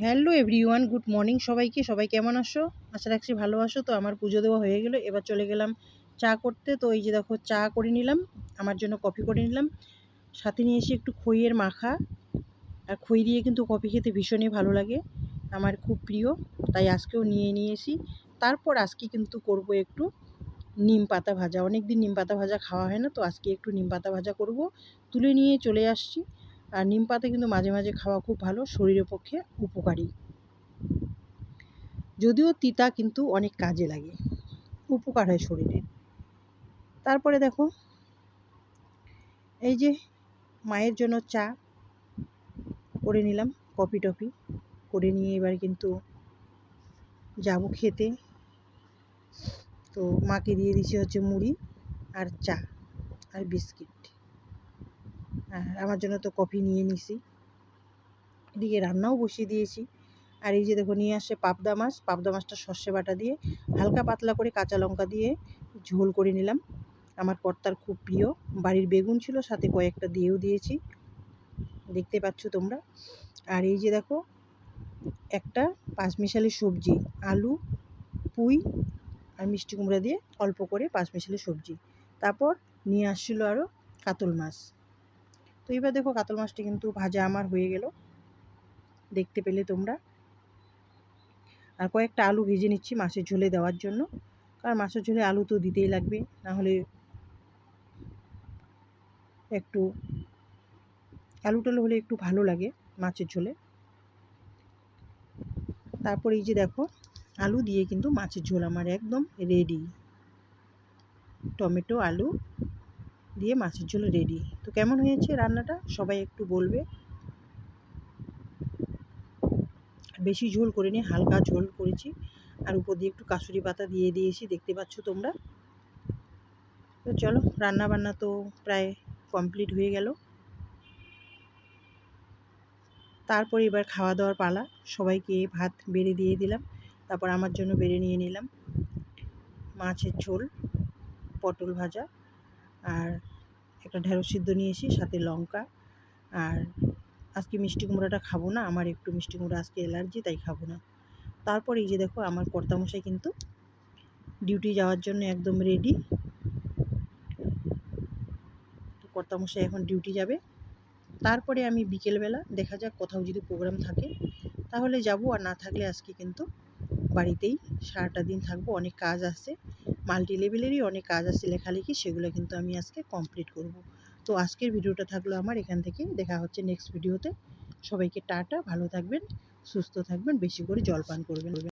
Hello everyone, good morning সবাইকে। সবাই কেমন আছো? আশা রাখছি ভালো আছো। তো আমার পুজো দেওয়া হয়ে গেল, এবার চলে গেলাম চা করতে। তো এই যে দেখো, চা করে নিলাম, আমার জন্য কফি করে নিলাম, সাথে নিয়ে এসে একটু খইয়ের মাখা। আর খই দিয়ে কিন্তু কফি খেতে ভীষণই ভালো লাগে, আমার খুব প্রিয়, তাই আজকেও নিয়ে নিয়েছি। তারপর আজকে কিন্তু করব একটু নিম পাতা ভাজা। অনেক দিন নিম পাতা ভাজা খাওয়া হয় না, তো আজকে একটু নিম পাতা ভাজা করব। তুলে নিয়ে চলে আসছি। আর নিম পাতা কিন্তু মাঝে মাঝে খাওয়া খুব ভালো, শরীরের পক্ষে উপকারী। যদিও তিতা, কিন্তু অনেক কাজে লাগে, উপকার হয় শরীরে। তারপরে দেখো, এই যে মায়ের জন্য চা করে নিলাম, কফি টফি করে নিয়ে এবার কিন্তু যাব খেতে। তো মাকে দিয়ে দিচ্ছি হচ্ছে মুড়ি আর চা আর বিস্কিট। আর আমার জন্য তো কফি নিয়ে নিছি, এদিকে রান্নাও বসিয়ে দিয়েছি। আর এই যে দেখো, নিয়ে আসছে পাবদা মাছ। পাবদা মাছটা সর্ষে বাটা দিয়ে হালকা পাতলা করে কাঁচা লঙ্কা দিয়ে ঝোল করে নিলাম। আমার কর্তার খুব প্রিয়। বাড়ির বেগুন ছিল, সাথে কয়েকটা দিয়েও দিয়েছি, দেখতে পাচ্ছ তোমরা। আর এই যে দেখো, একটা পাঁচমিশালি সবজি, আলু, পুঁই আর মিষ্টি কুমড়া দিয়ে অল্প করে পাঁচমিশালি সবজি। তারপর নিয়ে আসছিলো আরও কাতল মাছ। তো এবার দেখো, কাতল মাছটা কিন্তু ভাজা আমার হয়ে গেল, দেখতে পেলে তোমরা। আর কয়েকটা আলু ভেজে নিচ্ছি মাছের ঝোলে দেওয়ার জন্য, কারণ মাছের ঝোলে আলু তো দিতেই লাগবে, নাহলে একটু আলু টালু হলে একটু ভালো লাগে মাছের ঝোলে। তারপর এই যে দেখো, আলু দিয়ে কিন্তু মাছের ঝোল আমার একদম রেডি। টমেটো আলু দিয়ে মাছের ঝোল রেডি। তো কেমন হয়েছে রান্নাটা সবাই একটু বলবে। বেশি ঝোল করিনি, হালকা ঝোল করেছি। আর উপর দিয়ে একটু কাসুরি পাতা দিয়ে দিয়েছি, দেখতে পাচ্ছ তোমরা। তো চলো, রান্না বান্না তো প্রায় কমপ্লিট হয়ে গেল। তারপর এবার খাওয়া দাওয়ার পালা। সবাইকে ভাত বেড়ে দিয়ে দিলাম, তারপর আমার জন্য বেড়ে নিয়ে নিলাম মাছের ঝোল, পটল ভাজা, আর একটা ঢেঁড়স সিদ্ধ নিয়েছি, সাথে লঙ্কা। আর আজকে মিষ্টি কুমড়াটা খাবো না, আমার একটু মিষ্টি কুমড়া আজকে অ্যালার্জি, তাই খাবো না। তারপর এই যে দেখো, আমার কর্তামশাই কিন্তু ডিউটি যাওয়ার জন্য একদম রেডি। তো কর্তামশাই এখন ডিউটি যাবে। তারপরে আমি বিকেলবেলা দেখা যাক, কোথাও যদি প্রোগ্রাম থাকে তাহলে যাব, আর না থাকলে আজকে কিন্তু বাড়িতেই সারাটা দিন থাকবো। অনেক কাজ আছে, মাল্টি লেভেলেরই অনেক কাজ আছে লেখালেখি, সেগুলো কিন্তু আমি আজকে কমপ্লিট করব। তো আজকের ভিডিওটা থাকলো আমার এখান থেকে, দেখা হচ্ছে নেক্সট ভিডিওতে। সবাইকে টাটা, ভালো থাকবেন, সুস্থ থাকবেন, বেশি করে জল পান করবেন।